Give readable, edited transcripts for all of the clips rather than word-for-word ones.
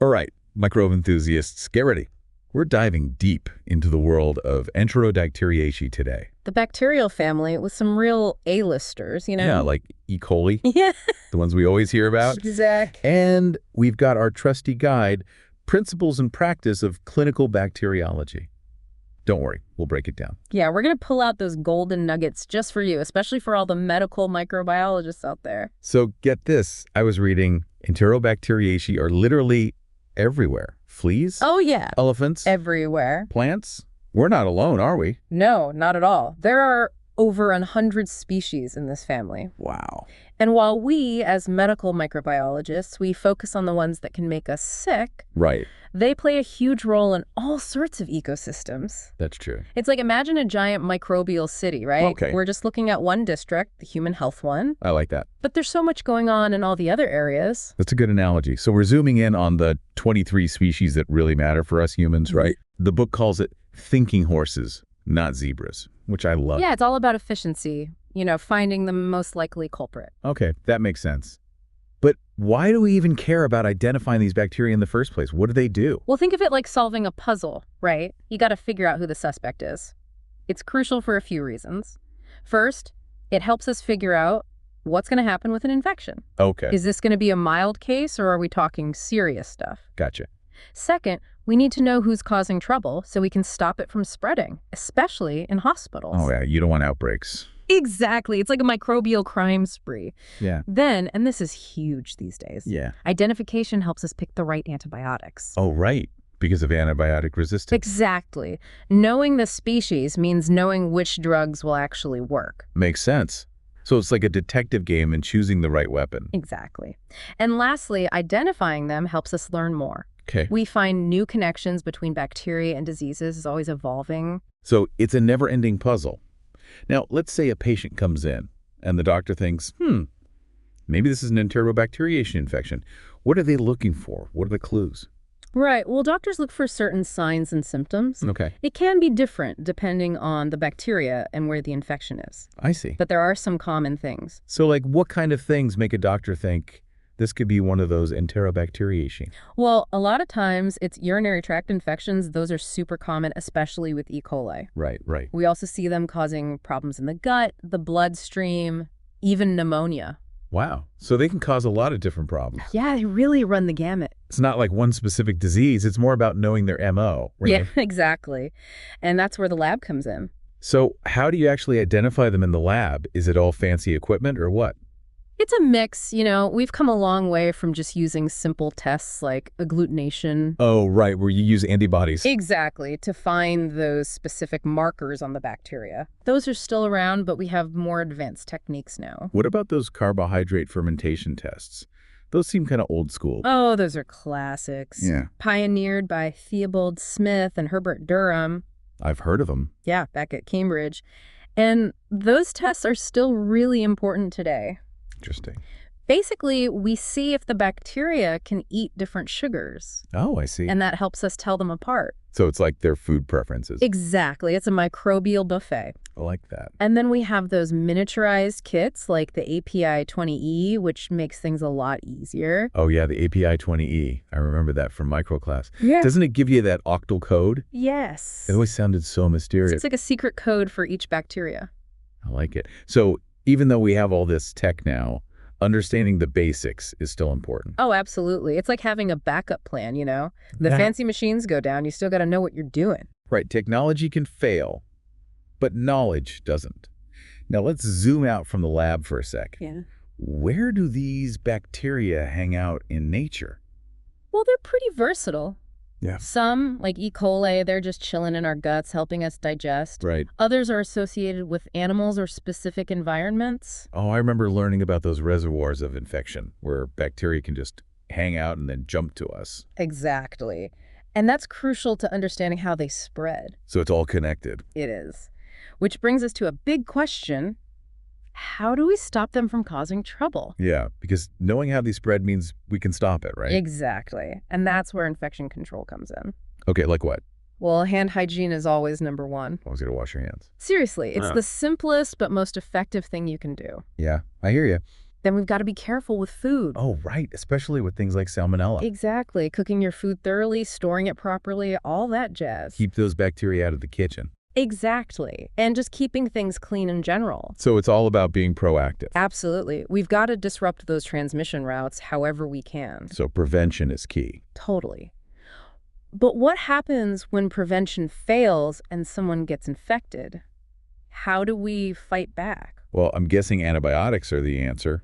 All right, microbe enthusiasts, get ready. We're diving deep into the world of Enterobacteriaceae today. The bacterial family with some real A-listers, you Yeah, know? like E. coli, Yeah, the ones we always hear about. exactly. And we've got our trusty guide, Principles and Practice of Clinical Bacteriology. Don't worry, we'll break it down. Yeah, we're going to pull out those golden nuggets just for you, especially for all the medical microbiologists out there. So get this, I was reading Enterobacteriaceae are literally everywhere. Fleas, Oh, yeah. elephants, Everywhere. plants. We're not alone, are we? No, not at all. There are over 100 species in this family. Wow. And while we, as medical microbiologists, we focus on the ones that can make us sick, Right, they play a huge role in all sorts of ecosystems. that's true. It's like, imagine a giant microbial city, right? Okay. We're just looking at one district, the human health one, I like that. but there's so much going on in all the other areas. That's a good analogy. So we're zooming in on the 23 species that really matter for us humans, right? The book calls it thinking horses, not zebras, which I love. Yeah, it's all about efficiency, finding the most likely culprit. Okay, that makes sense. But why do we even care about identifying these bacteria in the first place? What do they do? Well, think of it like solving a puzzle, right? You got to figure out who the suspect is. It's crucial for a few reasons. First, it helps us figure out what's going to happen with an infection. Okay, Is this going to be a mild case, or are we talking serious stuff? gotcha. Second, we need to know who's causing trouble so we can stop it from spreading, especially in hospitals. Oh yeah, you don't want outbreaks. Exactly. It's like a microbial crime spree. Yeah. Then, and this is huge these days, Yeah. identification helps us pick the right antibiotics. Oh, right, because of antibiotic resistance. Exactly. Knowing the species means knowing which drugs will actually work. Makes sense. So it's like a detective game in choosing the right weapon. Exactly. And lastly, identifying them helps us learn more. Okay. We find new connections between bacteria and diseases is always evolving. So it's a never-ending puzzle. Now, let's say a patient comes in and the doctor thinks, maybe this is an Enterobacteriaceae infection. What are they looking for? What are the clues? Right. Well, doctors look for certain signs and symptoms. Okay, It can be different depending on the bacteria and where the infection is. I see. But there are some common things. So like what kind of things make a doctor think this could be one of those Enterobacteriaceae? Well, a lot of times it's urinary tract infections. Those are super common, especially with E. coli. Right, right. We also see them causing problems in the gut, the bloodstream, even pneumonia. Wow. So they can cause a lot of different problems. Yeah, they really run the gamut. It's not like one specific disease. It's more about knowing their MO, right? Yeah, exactly. And that's where the lab comes in. So how do you actually identify them in the lab? Is it all fancy equipment or what? It's a mix, we've come a long way from just using simple tests like agglutination. Oh, right, where you use antibodies. Exactly, to find those specific markers on the bacteria. Those are still around, but we have more advanced techniques now. What about those carbohydrate fermentation tests? Those seem kind of old school. Oh, those are classics. Yeah. Pioneered by Theobald Smith and Herbert Durham. I've heard of them. Yeah, back at Cambridge. And those tests are still really important today. Interesting. Basically, we see if the bacteria can eat different sugars, Oh, I see. and that helps us tell them apart. So it's like their food preferences. Exactly. It's a microbial buffet. I like that. And then we have those miniaturized kits like the API-20E, which makes things a lot easier. Oh, yeah, the API-20E. I remember that from micro class. Yeah. Doesn't it give you that octal code? Yes. It always sounded so mysterious. It's like a secret code for each bacteria. I like it. So even though we have all this tech now, understanding the basics is still important. Oh, absolutely. It's like having a backup plan, The Yeah. fancy machines go down, you still got to know what you're doing. Right, technology can fail, but knowledge doesn't. Now let's zoom out from the lab for a sec. Yeah. Where do these bacteria hang out in nature? Well, they're pretty versatile. Yeah. Some, like E. coli, they're just chilling in our guts, helping us digest. Right. Others are associated with animals or specific environments. Oh, I remember learning about those reservoirs of infection where bacteria can just hang out and then jump to us. Exactly. And that's crucial to understanding how they spread. So it's all connected. It is. Which brings us to a big question. How do we stop them from causing trouble? Yeah, because knowing how they spread means we can stop it, right? Exactly. And that's where infection control comes in. Okay, like what? Well, hand hygiene is always number one. Always gotta wash your hands. Seriously, it's Yeah. the simplest but most effective thing you can do. Yeah, I hear you. Then we've got to be careful with food. Oh, right, especially with things like salmonella. Exactly. Cooking your food thoroughly, storing it properly, all that jazz. Keep those bacteria out of the kitchen. Exactly. And just keeping things clean in general. So it's all about being proactive. Absolutely. We've got to disrupt those transmission routes however we can. So prevention is key. Totally. But what happens when prevention fails and someone gets infected? How do we fight back? Well, I'm guessing antibiotics are the answer,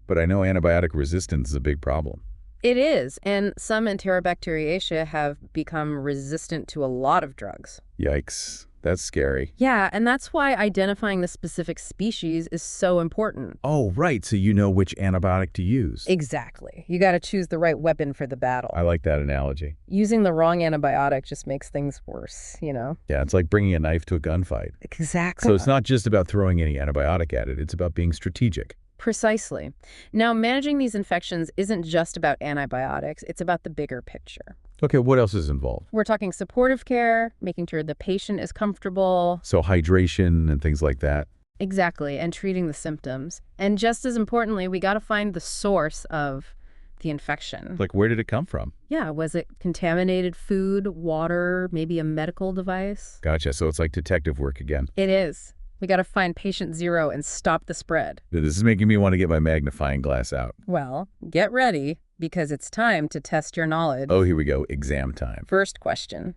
but I know antibiotic resistance is a big problem. It is, and some Enterobacteriaceae have become resistant to a lot of drugs. Yikes, that's scary. Yeah, and that's why identifying the specific species is so important. Oh, right, so you know which antibiotic to use. Exactly. You got to choose the right weapon for the battle. I like that analogy. Using the wrong antibiotic just makes things worse, you know? Yeah, it's like bringing a knife to a gunfight. Exactly. So it's not just about throwing any antibiotic at it, it's about being strategic. Precisely. Now, managing these infections isn't just about antibiotics, it's about the bigger picture. Okay, what else is involved? We're talking supportive care, making sure the patient is comfortable. So hydration and things like that. Exactly, and treating the symptoms. And just as importantly, we got to find the source of the infection. Like, where did it come from? Yeah, was it contaminated food, water, maybe a medical device? Gotcha, so it's like detective work again. It is. We got to find patient zero and stop the spread. This is making me want to get my magnifying glass out. Well, get ready, because it's time to test your knowledge. Oh, here we go, exam time. First question.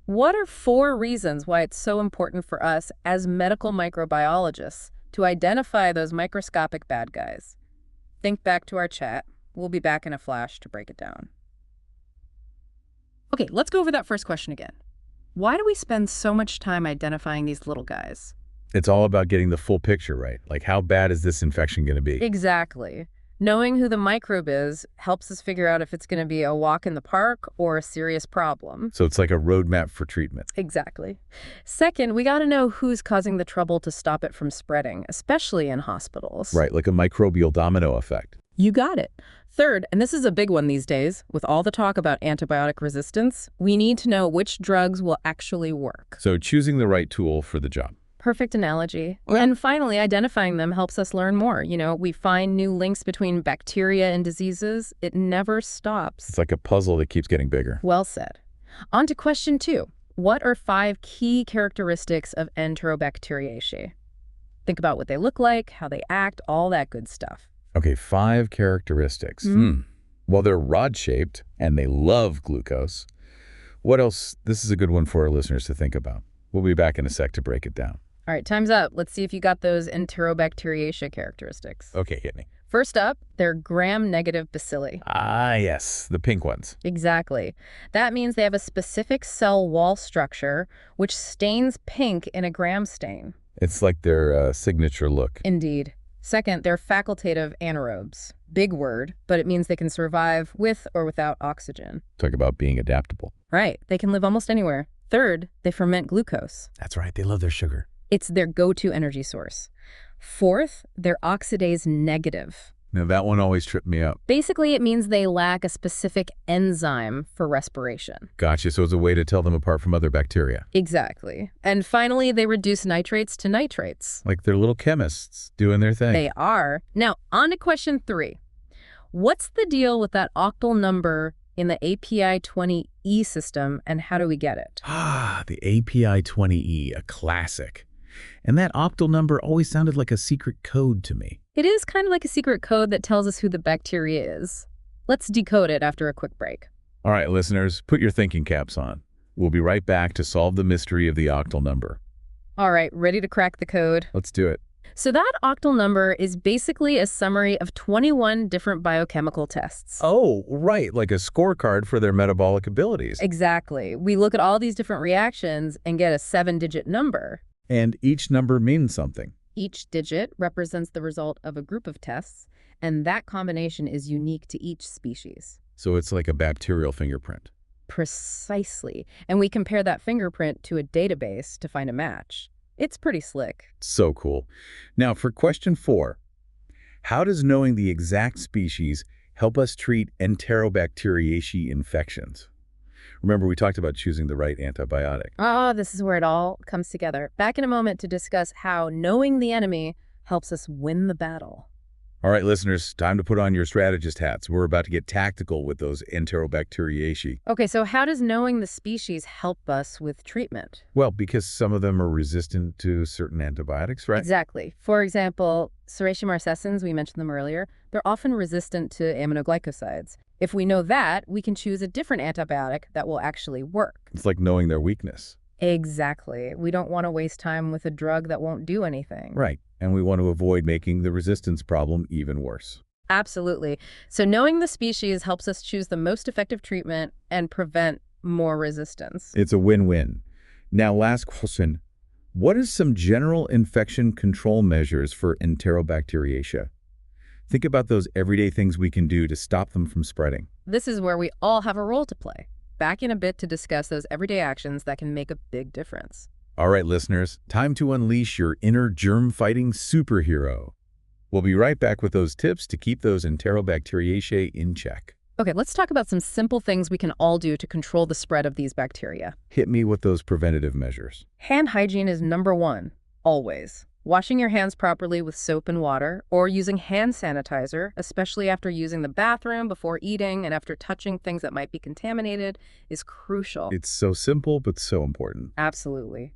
What are 4 reasons why it's so important for us as medical microbiologists to identify those microscopic bad guys? Think back to our chat. We'll be back in a flash to break it down. Okay, let's go over that first question again. Why do we spend so much time identifying these little guys? It's all about getting the full picture right. Like, how bad is this infection going to be? Exactly. Knowing who the microbe is helps us figure out if it's going to be a walk in the park or a serious problem. So it's like a roadmap for treatment. Exactly. Second, we got to know who's causing the trouble to stop it from spreading, especially in hospitals. Right, like a microbial domino effect. You got it. Third, and this is a big one these days, with all the talk about antibiotic resistance, we need to know which drugs will actually work. So choosing the right tool for the job. Perfect analogy. And finally, identifying them helps us learn more. You know, we find new links between bacteria and diseases. It never stops. It's like a puzzle that keeps getting bigger. Well said. On to question 2. What are 5 key characteristics of Enterobacteriaceae? Think about what they look like, how they act, all that good stuff. Okay, 5 characteristics. Well, they're rod-shaped, and they love glucose. What else? This is a good one for our listeners to think about. We'll be back in a sec to break it down. All right, time's up. Let's see if you got those Enterobacteriaceae characteristics. Okay, hit me. First up, they're gram-negative bacilli. Ah, yes, the pink ones. Exactly. That means they have a specific cell wall structure which stains pink in a gram stain. It's like their signature look. Indeed. Second, they're facultative anaerobes. Big word, but it means they can survive with or without oxygen. Talk about being adaptable. Right. They can live almost anywhere. Third, they ferment glucose. That's right, they love their sugar. It's their go-to energy source. Fourth, they're oxidase negative. Now, that one always tripped me up. Basically, it means they lack a specific enzyme for respiration. Gotcha, so it's a way to tell them apart from other bacteria. Exactly. And finally, they reduce nitrates to nitrates. Like they're little chemists doing their thing. They are. Now, on to question 3. What's the deal with that octal number in the API-20E system, and how do we get it? Ah, the API-20E, a classic. And that octal number always sounded like a secret code to me. It is kind of like a secret code that tells us who the bacteria is. Let's decode it after a quick break. All right, listeners, put your thinking caps on. We'll be right back to solve the mystery of the octal number. All right, ready to crack the code? Let's do it. So that octal number is basically a summary of 21 different biochemical tests. Oh, right, like a scorecard for their metabolic abilities. Exactly. We look at all these different reactions and get a 7-digit number. And each number means something. Each digit represents the result of a group of tests, and that combination is unique to each species. So it's like a bacterial fingerprint. Precisely. And we compare that fingerprint to a database to find a match. It's pretty slick. So cool. Now, for question 4, how does knowing the exact species help us treat Enterobacteriaceae infections? Remember, we talked about choosing the right antibiotic. Ah, this is where it all comes together. Back in a moment to discuss how knowing the enemy helps us win the battle. All right, listeners, time to put on your strategist hats. We're about to get tactical with those Enterobacteriaceae. Okay, so how does knowing the species help us with treatment? Well, because some of them are resistant to certain antibiotics, right? Exactly. For example, Serratia marcescens, we mentioned them earlier, they're often resistant to aminoglycosides. If we know that, we can choose a different antibiotic that will actually work. It's like knowing their weakness. Exactly. We don't want to waste time with a drug that won't do anything. Right. And we want to avoid making the resistance problem even worse. Absolutely. So knowing the species helps us choose the most effective treatment and prevent more resistance. It's a win-win. Now, last question. What are some general infection control measures for Enterobacteriaceae? Think about those everyday things we can do to stop them from spreading. This is where we all have a role to play. Back in a bit to discuss those everyday actions that can make a big difference. All right, listeners, time to unleash your inner germ-fighting superhero. We'll be right back with those tips to keep those Enterobacteriaceae in check. Okay, let's talk about some simple things we can all do to control the spread of these bacteria. Hit me with those preventative measures. Hand hygiene is number one, always. Washing your hands properly with soap and water, or using hand sanitizer, especially after using the bathroom, before eating, and after touching things that might be contaminated, is crucial. It's so simple, but so important. Absolutely.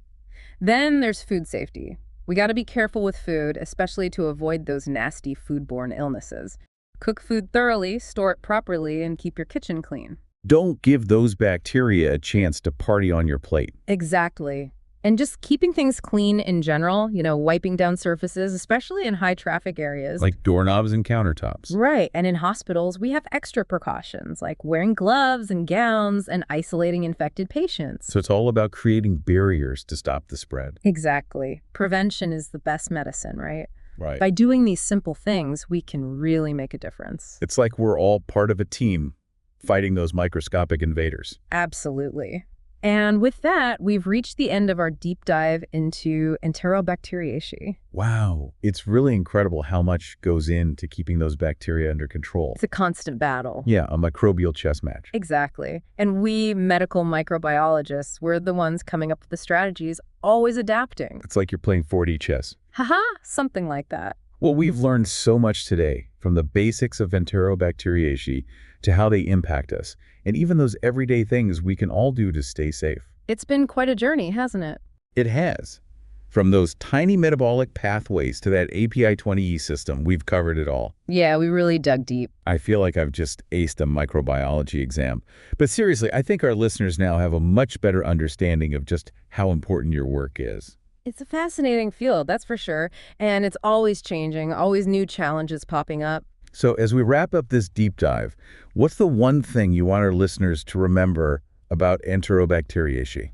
Then there's food safety. We got to be careful with food, especially to avoid those nasty foodborne illnesses. Cook food thoroughly, store it properly, and keep your kitchen clean. Don't give those bacteria a chance to party on your plate. Exactly. And just keeping things clean in general, wiping down surfaces, especially in high traffic areas. Like doorknobs and countertops. Right. And in hospitals, we have extra precautions like wearing gloves and gowns and isolating infected patients. So it's all about creating barriers to stop the spread. Exactly. Prevention is the best medicine, right? Right. By doing these simple things, we can really make a difference. It's like we're all part of a team fighting those microscopic invaders. Absolutely. And with that, we've reached the end of our deep dive into Enterobacteriaceae. Wow. It's really incredible how much goes into keeping those bacteria under control. It's a constant battle. Yeah, a microbial chess match. Exactly. And we medical microbiologists, we're the ones coming up with the strategies, always adapting. It's like you're playing 4D chess. Haha, something like that. Well, we've learned so much today, from the basics of Enterobacteriaceae to how they impact us, and even those everyday things we can all do to stay safe. It's been quite a journey, hasn't it? It has. From those tiny metabolic pathways to that API-20E system, we've covered it all. Yeah, we really dug deep. I feel like I've just aced a microbiology exam. But seriously, I think our listeners now have a much better understanding of just how important your work is. It's a fascinating field, that's for sure. And it's always changing, always new challenges popping up. So as we wrap up this deep dive, what's the one thing you want our listeners to remember about Enterobacteriaceae?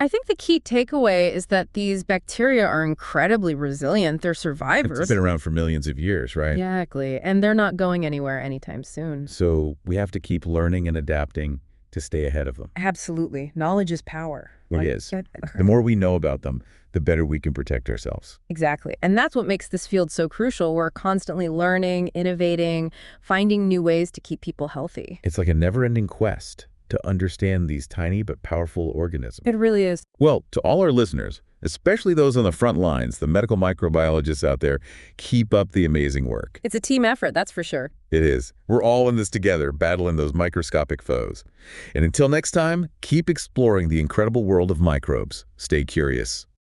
I think the key takeaway is that these bacteria are incredibly resilient. They're survivors. It's been around for millions of years, right? Exactly. And they're not going anywhere anytime soon. So we have to keep learning and adapting to stay ahead of them. Absolutely. Knowledge is power. It is. The more we know about them, the better we can protect ourselves. Exactly. And that's what makes this field so crucial. We're constantly learning, innovating, finding new ways to keep people healthy. It's like a never-ending quest to understand these tiny but powerful organisms. It really is. Well, to all our listeners, especially those on the front lines, the medical microbiologists out there, keep up the amazing work. It's a team effort, that's for sure. It is. We're all in this together, battling those microscopic foes. And until next time, keep exploring the incredible world of microbes. Stay curious.